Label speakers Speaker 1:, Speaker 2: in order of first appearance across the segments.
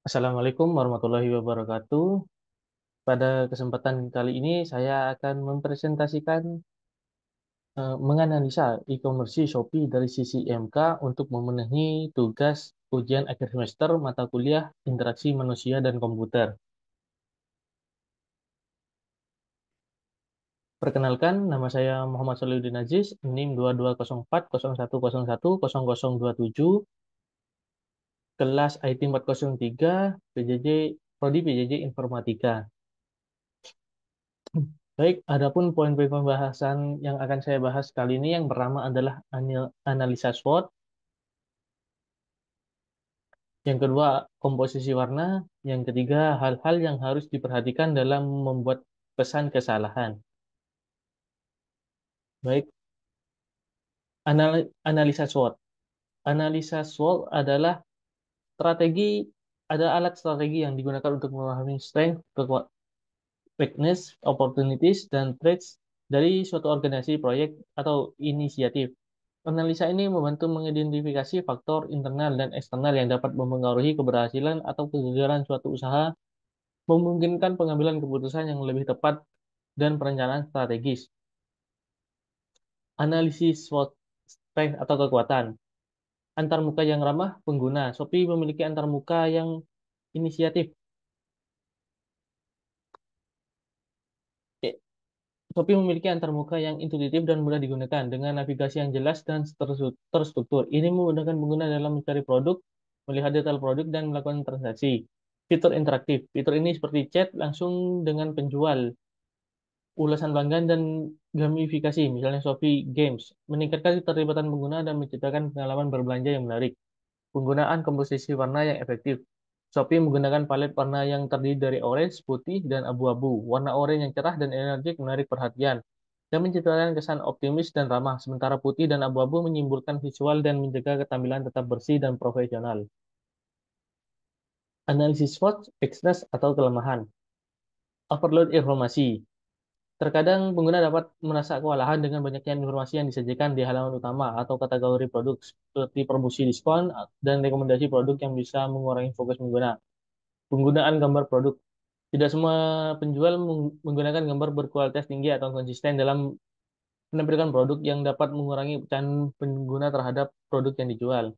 Speaker 1: Assalamualaikum warahmatullahi wabarakatuh. Pada kesempatan kali ini saya akan mempresentasikan menganalisa e-commerce Shopee dari sisi MK untuk memenuhi tugas ujian akhir semester mata kuliah interaksi manusia dan komputer. Perkenalkan, nama saya Muhammad Solihuddin Aziz, NIM 220401010027, kelas IT 403, PJJ, Prodi PJJ Informatika. Baik, adapun poin-poin pembahasan yang akan saya bahas kali ini yang pertama adalah analisa SWOT, yang kedua komposisi warna, yang ketiga hal-hal yang harus diperhatikan dalam membuat pesan kesalahan. Baik, analisa SWOT. Analisa SWOT adalah strategi, ada alat strategi yang digunakan untuk memahami strength, weakness, opportunities, dan threats dari suatu organisasi, proyek, atau inisiatif. Analisa ini membantu mengidentifikasi faktor internal dan eksternal yang dapat mempengaruhi keberhasilan atau kegagalan suatu usaha, memungkinkan pengambilan keputusan yang lebih tepat dan perencanaan strategis. Analisis SWOT strength atau kekuatan. Antarmuka yang ramah pengguna. Shopee memiliki antarmuka yang inisiatif. Eh, Shopee memiliki antarmuka yang intuitif dan mudah digunakan dengan navigasi yang jelas dan terstruktur. Ini memudahkan pengguna dalam mencari produk, melihat detail produk, dan melakukan transaksi. Fitur interaktif. Fitur ini seperti chat langsung dengan penjual, ulasan pelanggan, dan gamifikasi, misalnya Shopee Games, meningkatkan keterlibatan pengguna dan menciptakan pengalaman berbelanja yang menarik. Penggunaan komposisi warna yang efektif. Shopee menggunakan palet warna yang terdiri dari orange, putih, dan abu-abu. Warna oranye yang cerah dan energik menarik perhatian dan menciptakan kesan optimis dan ramah, sementara putih dan abu-abu menyimpulkan visual dan menjaga ketampilan tetap bersih dan profesional. Analisis SWOT, weakness atau kelemahan. Overload informasi. Terkadang pengguna dapat merasa kewalahan dengan banyaknya informasi yang disajikan di halaman utama atau kategori produk seperti promosi diskon dan rekomendasi produk yang bisa mengurangi fokus pengguna. Penggunaan gambar produk. Tidak semua penjual menggunakan gambar berkualitas tinggi atau konsisten dalam menampilkan produk yang dapat mengurangi kepercayaan pengguna terhadap produk yang dijual.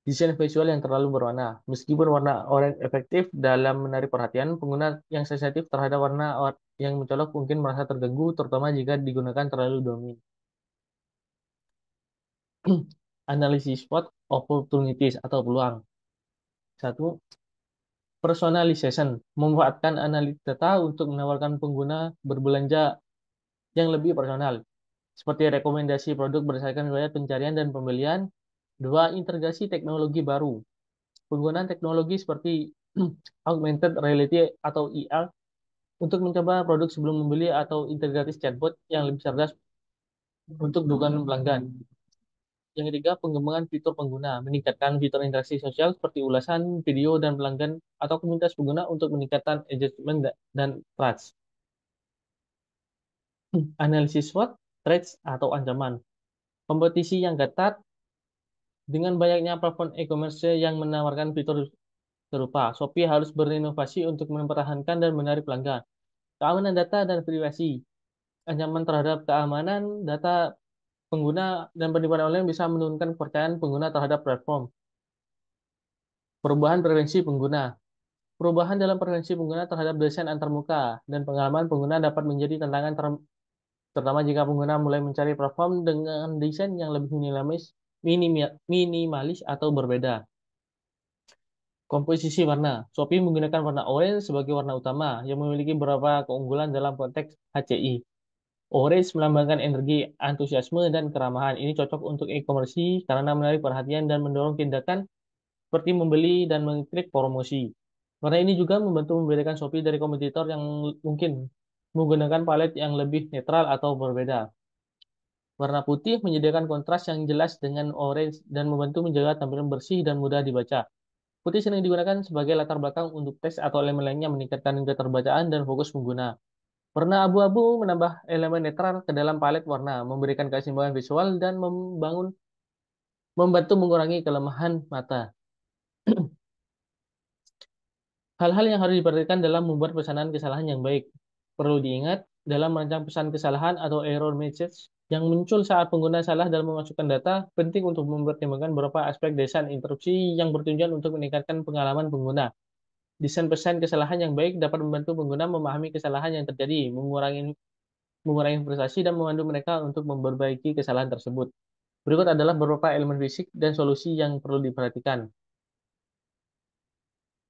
Speaker 1: Desain visual yang terlalu berwarna. Meskipun warna oranye efektif dalam menarik perhatian, pengguna yang sensitif terhadap warna yang mencolok mungkin merasa terganggu, terutama jika digunakan terlalu dominan. Analisis SWOT opportunities atau peluang. Satu, personalization. Memanfaatkan analitik data untuk menawarkan pengguna berbelanja yang lebih personal, seperti rekomendasi produk berdasarkan riwayat pencarian dan pembelian. Dua, integrasi teknologi baru. Penggunaan teknologi seperti augmented reality atau IR untuk mencoba produk sebelum membeli atau integratis chatbot yang lebih cerdas untuk dugaan pelanggan. Yang ketiga, pengembangan fitur pengguna, meningkatkan fitur interaksi sosial seperti ulasan, video, dan pelanggan atau komunitas pengguna untuk meningkatkan engagement dan trust. Analisis SWOT, threats atau ancaman. Kompetisi yang ketat dengan banyaknya platform e-commerce yang menawarkan fitur serupa. Shopee harus berinovasi untuk mempertahankan dan menarik pelanggan. Keamanan data dan privasi. Ancaman terhadap keamanan data pengguna dan penipuan online bisa menurunkan kepercayaan pengguna terhadap platform. Perubahan preferensi pengguna. Perubahan dalam preferensi pengguna terhadap desain antarmuka dan pengalaman pengguna dapat menjadi tantangan terutama jika pengguna mulai mencari platform dengan desain yang lebih minimalis atau berbeda. Komposisi warna. Shopee menggunakan warna orange sebagai warna utama yang memiliki beberapa keunggulan dalam konteks HCI. Orange melambangkan energi, antusiasme, dan keramahan. Ini cocok untuk e-commerce karena menarik perhatian dan mendorong tindakan seperti membeli dan mengklik promosi. Warna ini juga membantu membedakan Shopee dari kompetitor yang mungkin menggunakan palet yang lebih netral atau berbeda. Warna putih menyediakan kontras yang jelas dengan orange dan membantu menjaga tampilan bersih dan mudah dibaca. Putih sering digunakan sebagai latar belakang untuk teks atau elemen lainnya meningkatkan keterbacaan dan fokus pengguna. Warna abu-abu menambah elemen netral ke dalam palet warna, memberikan keseimbangan visual dan membantu mengurangi kelemahan mata. Hal-hal yang harus diperhatikan dalam membuat pesanan kesalahan yang baik. Perlu diingat, dalam merancang pesan kesalahan atau error message yang muncul saat pengguna salah dalam memasukkan data, penting untuk mempertimbangkan beberapa aspek desain interupsi yang bertujuan untuk meningkatkan pengalaman pengguna. Desain pesan kesalahan yang baik dapat membantu pengguna memahami kesalahan yang terjadi, mengurangi frustasi, dan membantu mereka untuk memperbaiki kesalahan tersebut. Berikut adalah beberapa elemen fisik dan solusi yang perlu diperhatikan.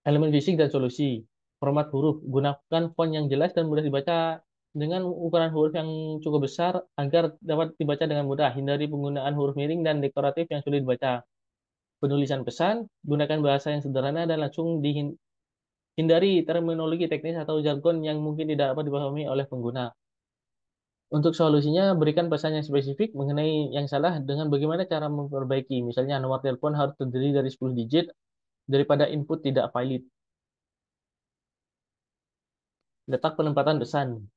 Speaker 1: Elemen fisik dan solusi. Format huruf. Gunakan font yang jelas dan mudah dibaca dengan ukuran huruf yang cukup besar agar dapat dibaca dengan mudah. Hindari penggunaan huruf miring dan dekoratif yang sulit dibaca. Penulisan pesan. Gunakan bahasa yang sederhana dan langsung hindari terminologi teknis atau jargon yang mungkin tidak dapat dipahami oleh pengguna. Untuk solusinya, berikan pesan yang spesifik mengenai yang salah dengan bagaimana cara memperbaiki. Misalnya, nomor telepon harus terdiri dari 10 digit daripada input tidak valid. Letak penempatan pesan.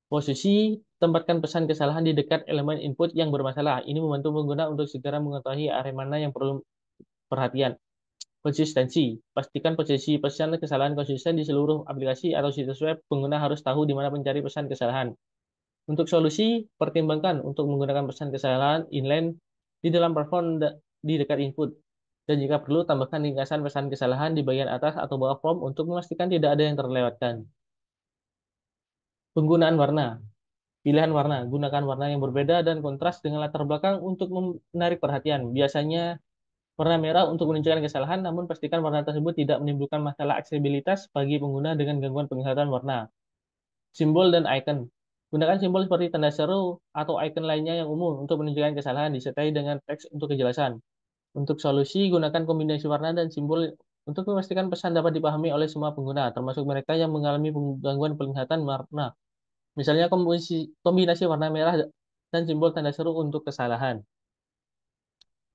Speaker 1: Posisi tempatkan pesan kesalahan di dekat elemen input yang bermasalah. Ini membantu pengguna untuk segera mengetahui area mana yang perlu perhatian. Konsistensi. Pastikan posisi pesan kesalahan konsisten di seluruh aplikasi atau situs web. Pengguna harus tahu di mana mencari pesan kesalahan. Untuk solusi, pertimbangkan untuk menggunakan pesan kesalahan inline di dalam platform di dekat input. Dan jika perlu, tambahkan ringkasan pesan kesalahan di bagian atas atau bawah form untuk memastikan tidak ada yang terlewatkan. Penggunaan warna. Pilihan warna. Gunakan warna yang berbeda dan kontras dengan latar belakang untuk menarik perhatian. Biasanya warna merah untuk menunjukkan kesalahan, namun pastikan warna tersebut tidak menimbulkan masalah aksesibilitas bagi pengguna dengan gangguan penglihatan warna. Simbol dan icon. Gunakan simbol seperti tanda seru atau icon lainnya yang umum untuk menunjukkan kesalahan disertai dengan teks untuk kejelasan. Untuk solusi, gunakan kombinasi warna dan simbol untuk memastikan pesan dapat dipahami oleh semua pengguna, termasuk mereka yang mengalami gangguan penglihatan warna. Misalnya kombinasi warna merah dan simbol tanda seru untuk kesalahan.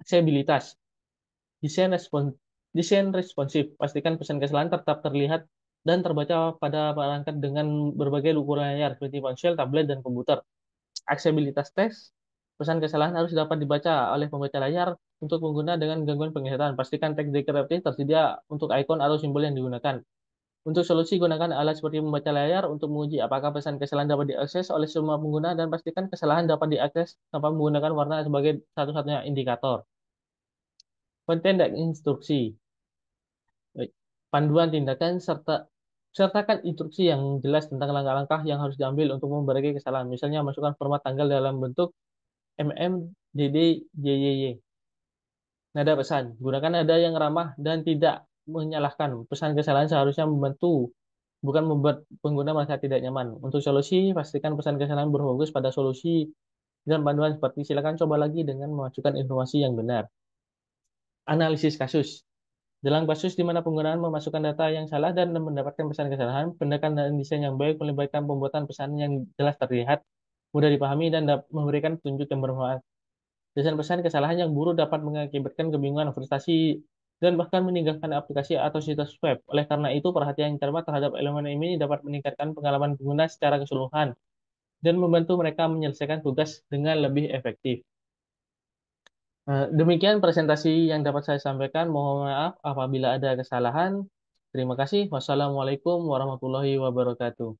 Speaker 1: Aksesibilitas. Desain respon desain responsif. Pastikan pesan kesalahan tetap terlihat dan terbaca pada perangkat dengan berbagai ukuran layar seperti ponsel, tablet, dan komputer. Aksesibilitas tes. Pesan kesalahan harus dapat dibaca oleh pembaca layar untuk pengguna dengan gangguan penglihatan. Pastikan teks dekoratif tersedia untuk ikon atau simbol yang digunakan. Untuk solusi, gunakan alat seperti membaca layar untuk menguji apakah pesan kesalahan dapat diakses oleh semua pengguna dan pastikan kesalahan dapat diakses tanpa menggunakan warna sebagai satu-satunya indikator. Konten dan instruksi. Baik. Panduan tindakan sertakan instruksi yang jelas tentang langkah-langkah yang harus diambil untuk memperbaiki kesalahan. Misalnya, masukkan format tanggal dalam bentuk JYY. Nada pesan. Gunakan nada yang ramah dan tidak menyalahkan. Pesan kesalahan seharusnya membantu, bukan membuat pengguna merasa tidak nyaman. Untuk solusi, pastikan pesan kesalahan berfokus pada solusi dan panduan seperti silakan coba lagi dengan memasukkan informasi yang benar. Analisis kasus. Dalam kasus di mana penggunaan memasukkan data yang salah dan mendapatkan pesan kesalahan, pendekatan dan desain yang baik melibatkan pembuatan pesan yang jelas terlihat, mudah dipahami, dan memberikan petunjuk yang bermanfaat. Desain pesan kesalahan yang buruk dapat mengakibatkan kebingungan, frustasi, dan bahkan meninggalkan aplikasi atau situs web. Oleh karena itu, perhatian yang cermat terhadap elemen ini dapat meningkatkan pengalaman pengguna secara keseluruhan dan membantu mereka menyelesaikan tugas dengan lebih efektif. Demikian presentasi yang dapat saya sampaikan. Mohon maaf apabila ada kesalahan. Terima kasih. Wassalamualaikum warahmatullahi wabarakatuh.